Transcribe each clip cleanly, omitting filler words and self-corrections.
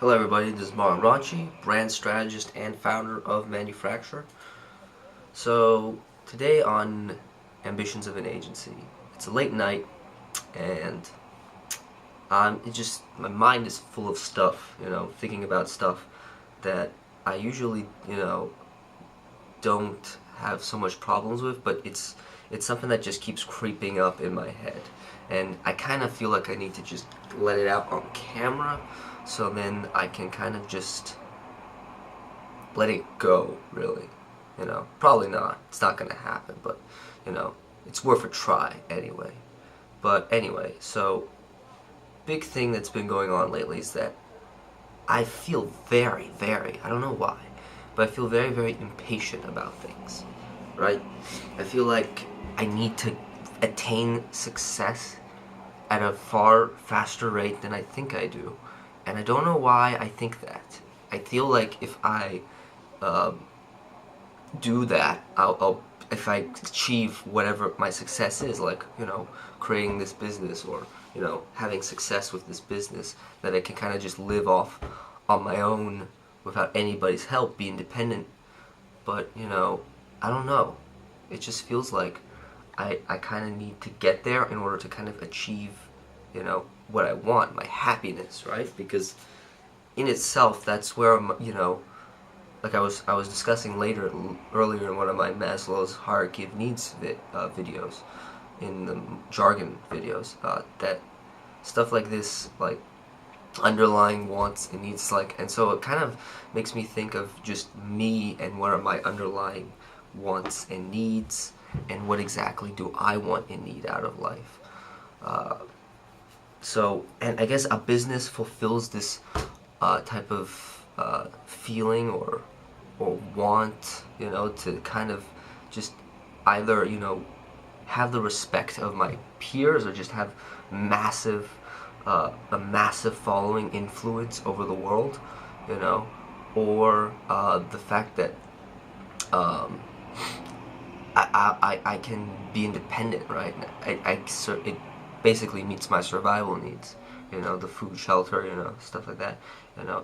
Hello everybody, this is Martin Ranchi, brand strategist and founder of Manufacturer. So today on Ambitions of an Agency, it's a late night and my mind is full of stuff, thinking about stuff that I usually, don't have so much problems with, but it's something that just keeps creeping up in my head. And I kind of feel like I need to just let it out on camera so then I can kind of just let it go, really. Probably not. It's not going to happen, but, it's worth a try anyway. But anyway, so big thing that's been going on lately is that I feel I don't know why, but I feel very, very impatient about things, right? I feel like I need to attain success at a far faster rate than I think I do. And I don't know why I think that. I feel like if I do that, if I achieve whatever my success is, like, creating this business or, having success with this business, that I can kind of just live off on my own without anybody's help, be independent. But, I don't know. It just feels like I kind of need to get there in order to kind of achieve, what I want, my happiness, right? Because in itself, that's where like I was discussing earlier in one of my Maslow's hierarchy of needs videos, in the jargon videos, that stuff like this, like underlying wants and needs, like, and so it kind of makes me think of just me and what are my underlying wants and needs, and what exactly do I want and need out of life. And I guess a business fulfills this type of feeling or want, to kind of just either, have the respect of my peers or just have a massive following influence over the world, or the fact that I can be independent, right? It basically meets my survival needs, the food, shelter, stuff like that,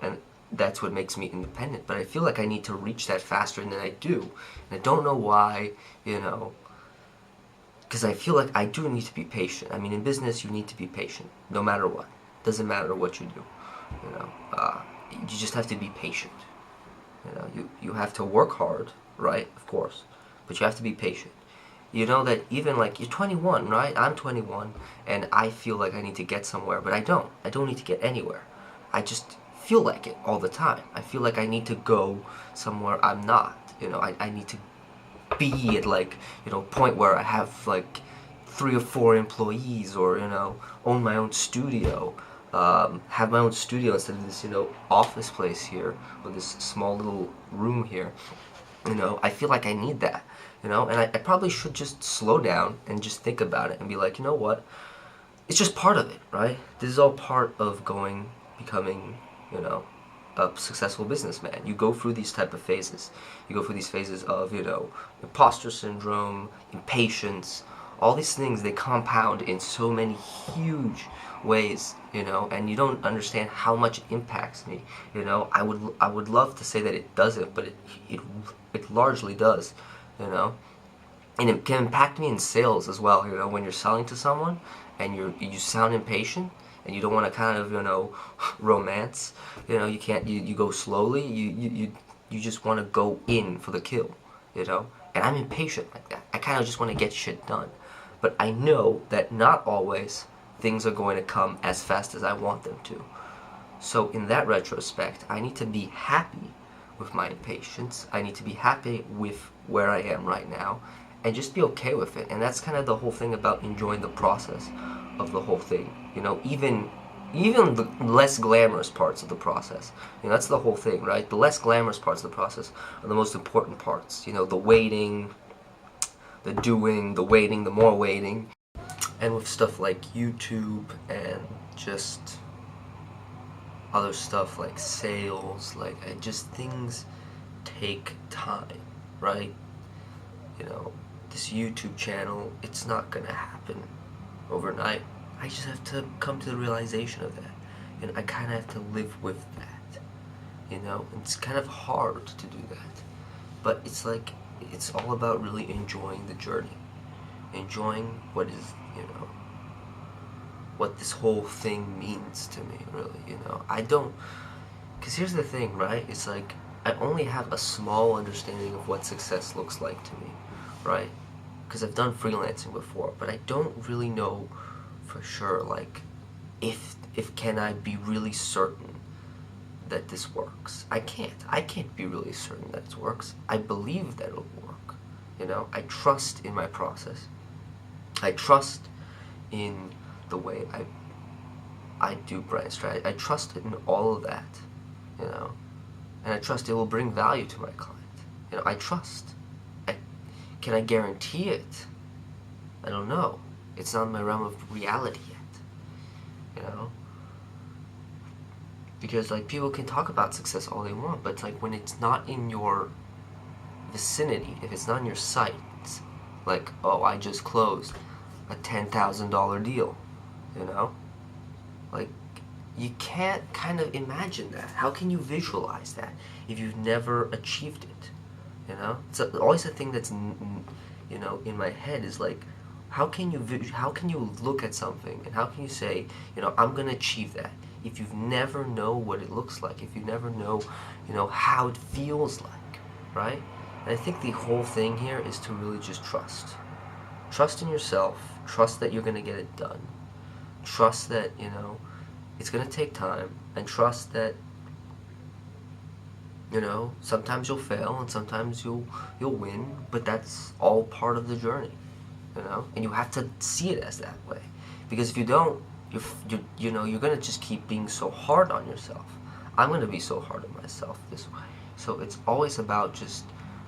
and that's what makes me independent. But I feel like I need to reach that faster than I do, and I don't know why, because I feel like I do need to be patient. I mean, in business, you need to be patient, no matter what. Doesn't matter what you do, you just have to be patient. You have to work hard, right? Of course, but you have to be patient. You know that even like you're 21, right? I'm 21, and I feel like I need to get somewhere, but I don't. I don't need to get anywhere. I just feel like it all the time. I feel like I need to go somewhere I'm not. I need to be at, like, point where I have like 3 or 4 employees, or own my own studio, have my own studio instead of this office place here, or this small little room here. I feel like I need that, and I probably should just slow down and just think about it and be like, you know what, it's just part of it, right? This is all part of becoming, a successful businessman. You go through these type of phases. You go through these phases of, imposter syndrome, impatience, all these things. They compound in so many huge ways, and you don't understand how much it impacts me. I would love to say that it doesn't, but it largely does, and it can impact me in sales as well. When you're selling to someone and you sound impatient and you don't want to kind of romance, you can't, you go slowly, you just want to go in for the kill, and I'm impatient like that. I kind of just want to get shit done, but I know that not always things are going to come as fast as I want them to. So in that retrospect, I need to be happy with my impatience. I need to be happy with where I am right now and just be okay with it. And that's kind of the whole thing about enjoying the process of the whole thing. Even the less glamorous parts of the process. That's the whole thing, right? The less glamorous parts of the process are the most important parts. The waiting, the doing, the waiting, the more waiting. And with stuff like YouTube and just other stuff like sales, and just things take time, right? This YouTube channel, it's not gonna happen overnight. I just have to come to the realization of that, and I kind of have to live with that. you know, and it's kind of hard to do that. But it's like, it's all about really enjoying the journey, enjoying what is, you know, what this whole thing means to me, really, you know. I don't, because here's the thing, right? It's like, I only have a small understanding of what success looks like to me, right? Because I've done freelancing before, but I don't really know for sure, like, if can I be really certain that this works. I can't be really certain that it works. I believe that it'll work, you know. I trust in my process. I trust in the way I do brand strategy. I trust in all of that, you know, and I trust it will bring value to my client. You know, I trust. Can I guarantee it? I don't know. It's not in my realm of reality yet, you know. Because, like, people can talk about success all they want, but it's like, when it's not in your vicinity, if it's not in your sight, like, oh, I just closed a $10,000 deal, you know? Like, you can't kind of imagine that. How can you visualize that if you've never achieved it, you know? It's always a thing that's, you know, in my head is like, how can you look at something and how can you say, you know, I'm gonna achieve that, if you've never know what it looks like, if you never know, you know, how it feels like, right? And I think the whole thing here is to really just trust. Trust in yourself, trust that you're gonna get it done, trust that, you know, it's gonna take time, and trust that, you know, sometimes you'll fail and sometimes you'll win, but that's all part of the journey, you know? And you have to see it as that way. Because if you don't, you know, you're gonna just keep being so hard on yourself. I'm gonna be so hard on myself this way. So it's always about just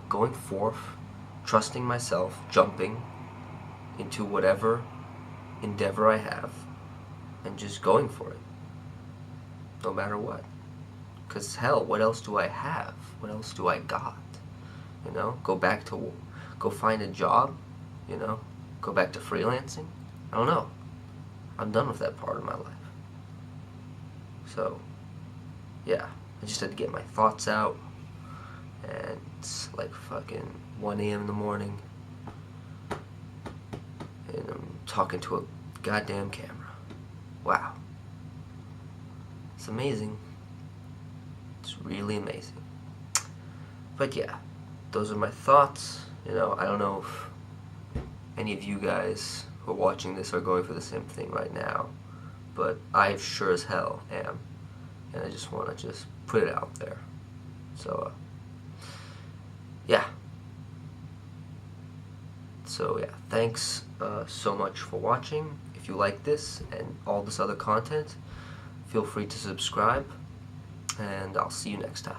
going forth, trusting myself, jumping into whatever endeavor I have, and just going for it, no matter what. Because hell, what else do I have? What else do I got? You know, go find a job, you know, go back to freelancing. I don't know. I'm done with that part of my life. So, yeah, I just had to get my thoughts out, and it's like fucking 1 a.m. in the morning, and I'm talking to a goddamn camera. Wow. It's amazing. It's really amazing. But yeah, those are my thoughts. You know, I don't know if any of you guys who are watching this are going for the same thing right now, but I sure as hell am, and I just want to just put it out there. So yeah, thanks so much for watching. If you like this and all this other content, feel free to subscribe, and I'll see you next time.